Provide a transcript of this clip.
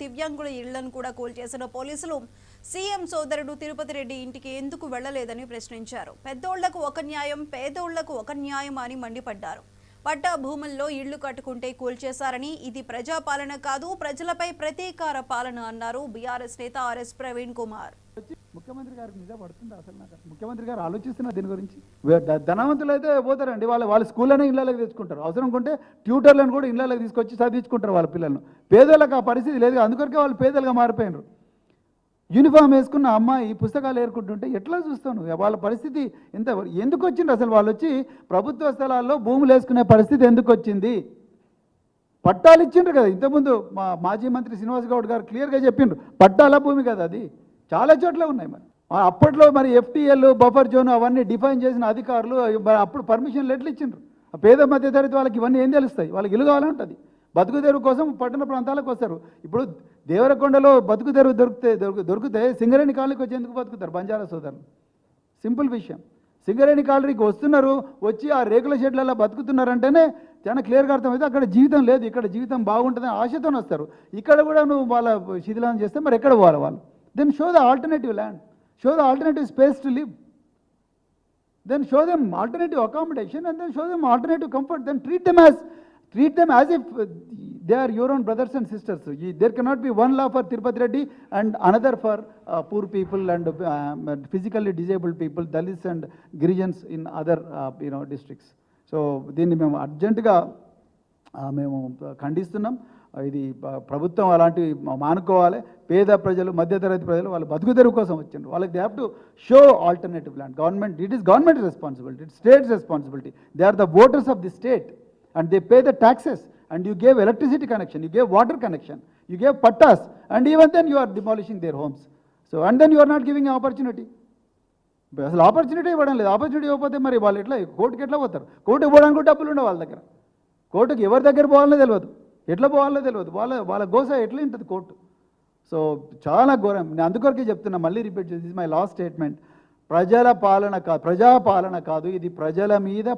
దివ్యాంగుల ఇళ్లను కూడా కూల్చేసిన పోలీసులు సీఎం సోదరుడు తిరుపతి రెడ్డి ఇంటికి ఎందుకు వెళ్లలేదని ప్రశ్నించారు. పెద్దోళ్లకు ఒక న్యాయం, పేదోళ్లకు ఒక న్యాయం అని మండిపడ్డారు. పట్టా భూముల్లో ఇళ్లు కట్టుకుంటే కూల్చేశారని, ఇది ప్రజాపాలన కాదు, ప్రజలపై ప్రతీకార పాలన అన్నారు బీఆర్ఎస్ నేత ఆర్ఎస్ ప్రవీణ్ కుమార్. ముఖ్యమంత్రి గారికి నిజం పడుతుంది అసలు నాకు. ముఖ్యమంత్రి గారు ఆలోచిస్తున్నారు దీని గురించి. ధనవంతులు అయితే పోతారండి, వాళ్ళ స్కూల్లోనే ఇళ్ళకి తెచ్చుకుంటారు. అవసరం కొంటే ట్యూటర్లను కూడా ఇళ్ళకి తీసుకొచ్చి చదివించుకుంటారు వాళ్ళ పిల్లలను. పేదలకు ఆ పరిస్థితి లేదు, అందుకొరకే వాళ్ళు పేదలుగా మారిపోయినారు. యూనిఫామ్ వేసుకున్న అమ్మాయి పుస్తకాలు ఏరుకుంటుంటే ఎట్లా చూస్తాను వాళ్ళ పరిస్థితి ఎంత? ఎందుకు వచ్చింది అసలు? వాళ్ళు వచ్చి ప్రభుత్వ స్థలాల్లో భూములు వేసుకునే పరిస్థితి ఎందుకు వచ్చింది? పట్టాలు ఇచ్చిండ్రు కదా ఇంతకుముందు. మాజీ మంత్రి శ్రీనివాస్ గౌడ్ గారు క్లియర్గా చెప్పిండ్రు, పట్టాల భూమి కదా అది. చాలా చోట్ల ఉన్నాయి. మరి అప్పట్లో మరి ఎఫ్టీఎల్, బఫర్ జోన్ అవన్నీ డిఫైన్ చేసిన అధికారులు అప్పుడు పర్మిషన్లు ఎట్లా ఇచ్చిండ్రు? పేద మధ్యతరగతి వాళ్ళకి ఇవన్నీ ఏం తెలుస్తాయి? వాళ్ళకి ఇల్లు కావాలంటుంది. బతుకు తెరువు కోసం పట్టణ ప్రాంతాలకు వస్తారు. ఇప్పుడు దేవరకొండలో బతుకు తెరువు దొరికితే సింగరేణి కాలనీకి వచ్చి ఎందుకు బతుకుతారు బంజారా సోదరులు? సింపుల్ విషయం. సింగరేణి కాలనీకి వస్తున్నారు, వచ్చి ఆ రేకుల షెడ్లలో బతుకుతున్నారంటేనే చాలా క్లియర్గా అర్థమైతే అక్కడ జీవితం లేదు, ఇక్కడ జీవితం బాగుంటుందని ఆశతో వస్తారు. ఇక్కడ కూడా నువ్వు వాళ్ళ శిథిలం చేస్తే మరి ఎక్కడ పోవాలి వాళ్ళు? Then show the alternative land, show the alternative space to live, then show them alternative accommodation, and then show them alternative comfort. Then treat them as if they are your own brothers and sisters. There cannot be one law for Tirupati Reddy and another for poor people and physically disabled people, Dalits and Girijans in other districts. So దీన్ని మేము అర్జెంటుగా మేము ఖండిస్తున్నాం. ఇది ప్రభుత్వం అలాంటివి మానుకోవాలి. పేద ప్రజలు, మధ్యతరగతి ప్రజలు వాళ్ళ బతుకు తెరువు కోసం వచ్చిండ్రు. వాళ్ళకి they have to show alternative land. Government, it is government responsibility, it state's responsibility. They are the voters of the state and they pay the taxes, and you gave electricity connection, you gave water connection, you gave pattas, and even then you are demolishing their homes. So and then you are not giving opportunity. అసలు opportunity ఇవ్వడం లేదు. Opportunity ఇవ్వకపోతే మరి వాళ్ళు ఎట్లా కోర్టుకి ఎట్లా పోతారు? కోర్టుకు పోవడానికి డబ్బులు ఉండవు వాళ్ళ దగ్గర. కోర్టుకి ఎవరి దగ్గర పోవాలో తెలియదు, ఎట్లా పోవాలో తెలియదు. వాళ్ళ గోస ఎట్లా ఉంటుంది కోర్టు. సో చాలా ఘోరం. నేను అందుకొరకే చెప్తున్నా, మళ్ళీ రిపీట్ చేసి, మై లాస్ట్ స్టేట్మెంట్. ప్రజాపాలన కాదు, ఇది ప్రజల మీద